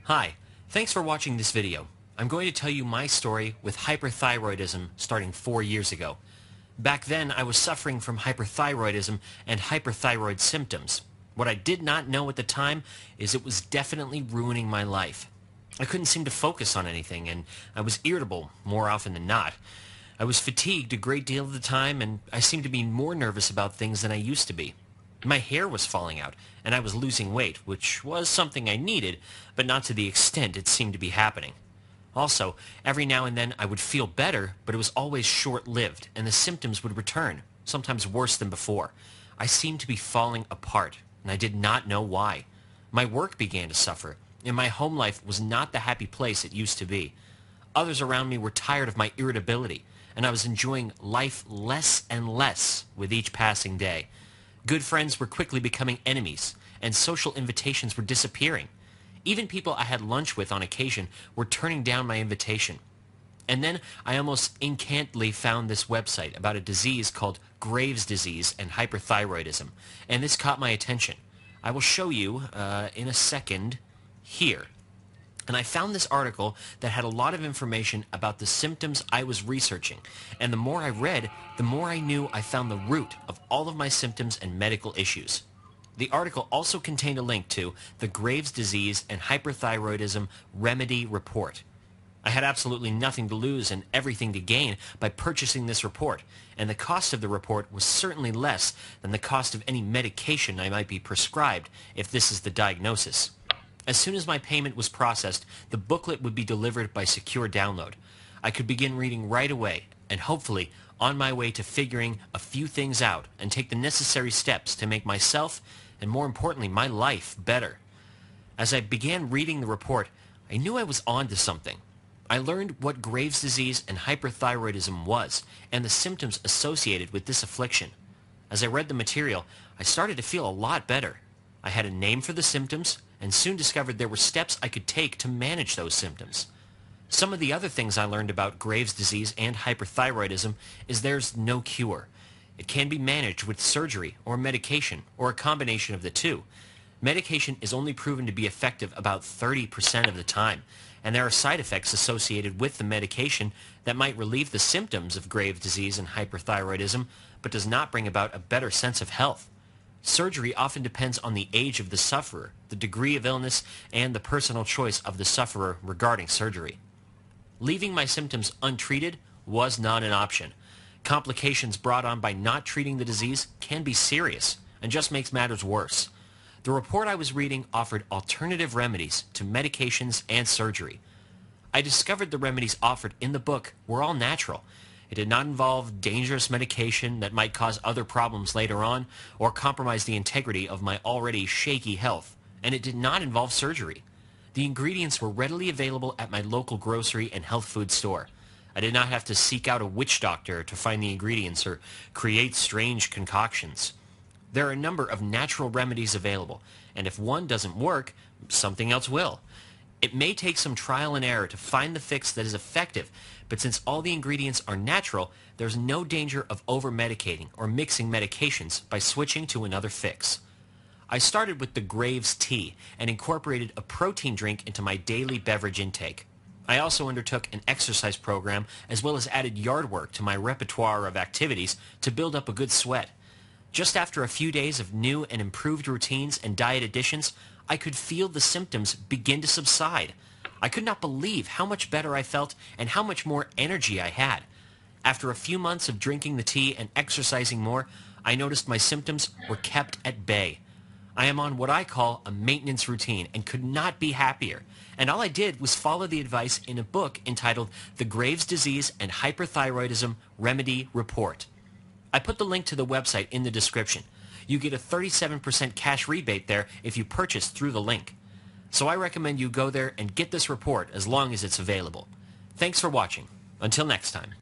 Hi, thanks for watching this video. I'm going to tell you my story with hyperthyroidism starting 4 years ago. Back then, I was suffering from hyperthyroidism and hyperthyroid symptoms. What I did not know at the time is it was definitely ruining my life. I couldn't seem to focus on anything, and I was irritable more often than not. I was fatigued a great deal of the time, and I seemed to be more nervous about things than I used to be. My hair was falling out, and I was losing weight, which was something I needed, but not to the extent it seemed to be happening. Also, every now and then I would feel better, but it was always short-lived, and the symptoms would return, sometimes worse than before. I seemed to be falling apart, and I did not know why. My work began to suffer, and my home life was not the happy place it used to be. Others around me were tired of my irritability, and I was enjoying life less and less with each passing day. Good friends were quickly becoming enemies, and social invitations were disappearing. Even people I had lunch with on occasion were turning down my invitation. And then I almost incantly found this website about a disease called Graves' disease and hyperthyroidism, and this caught my attention. I will show you in a second here. And I found this article that had a lot of information about the symptoms I was researching. And the more I read, the more I knew I found the root of all of my symptoms and medical issues. The article also contained a link to the Graves' disease and hyperthyroidism remedy report. I had absolutely nothing to lose and everything to gain by purchasing this report, and the cost of the report was certainly less than the cost of any medication I might be prescribed if this is the diagnosis. As soon as my payment was processed, the booklet would be delivered by secure download. I could begin reading right away, and hopefully on my way to figuring a few things out and take the necessary steps to make myself, and more importantly, my life better. As I began reading the report, I knew I was on to something. I learned what Graves' disease and hyperthyroidism was, and the symptoms associated with this affliction. As I read the material, I started to feel a lot better. I had a name for the symptoms, and soon discovered there were steps I could take to manage those symptoms. Some of the other things I learned about Graves' disease and hyperthyroidism is there's no cure. It can be managed with surgery or medication or a combination of the two. Medication is only proven to be effective about 30% of the time, and there are side effects associated with the medication that might relieve the symptoms of Graves' disease and hyperthyroidism, but does not bring about a better sense of health. Surgery often depends on the age of the sufferer, the degree of illness, and the personal choice of the sufferer regarding surgery. Leaving my symptoms untreated was not an option. Complications brought on by not treating the disease can be serious and just makes matters worse. The report I was reading offered alternative remedies to medications and surgery. I discovered the remedies offered in the book were all natural. It did not involve dangerous medication that might cause other problems later on or compromise the integrity of my already shaky health, and it did not involve surgery. The ingredients were readily available at my local grocery and health food store. I did not have to seek out a witch doctor to find the ingredients or create strange concoctions. There are a number of natural remedies available, and if one doesn't work, something else will. It may take some trial and error to find the fix that is effective, but since all the ingredients are natural, there's no danger of over-medicating or mixing medications by switching to another fix. I started with the Graves tea and incorporated a protein drink into my daily beverage intake. I also undertook an exercise program as well as added yard work to my repertoire of activities to build up a good sweat. Just after a few days of new and improved routines and diet additions, I could feel the symptoms begin to subside. I could not believe how much better I felt and how much more energy I had. After a few months of drinking the tea and exercising more, I noticed my symptoms were kept at bay. I am on what I call a maintenance routine and could not be happier. And all I did was follow the advice in a book entitled The Graves' Disease and Hyperthyroidism Remedy Report. I put the link to the website in the description. You get a 37% cash rebate there if you purchase through the link. So I recommend you go there and get this report as long as it's available. Thanks for watching. Until next time.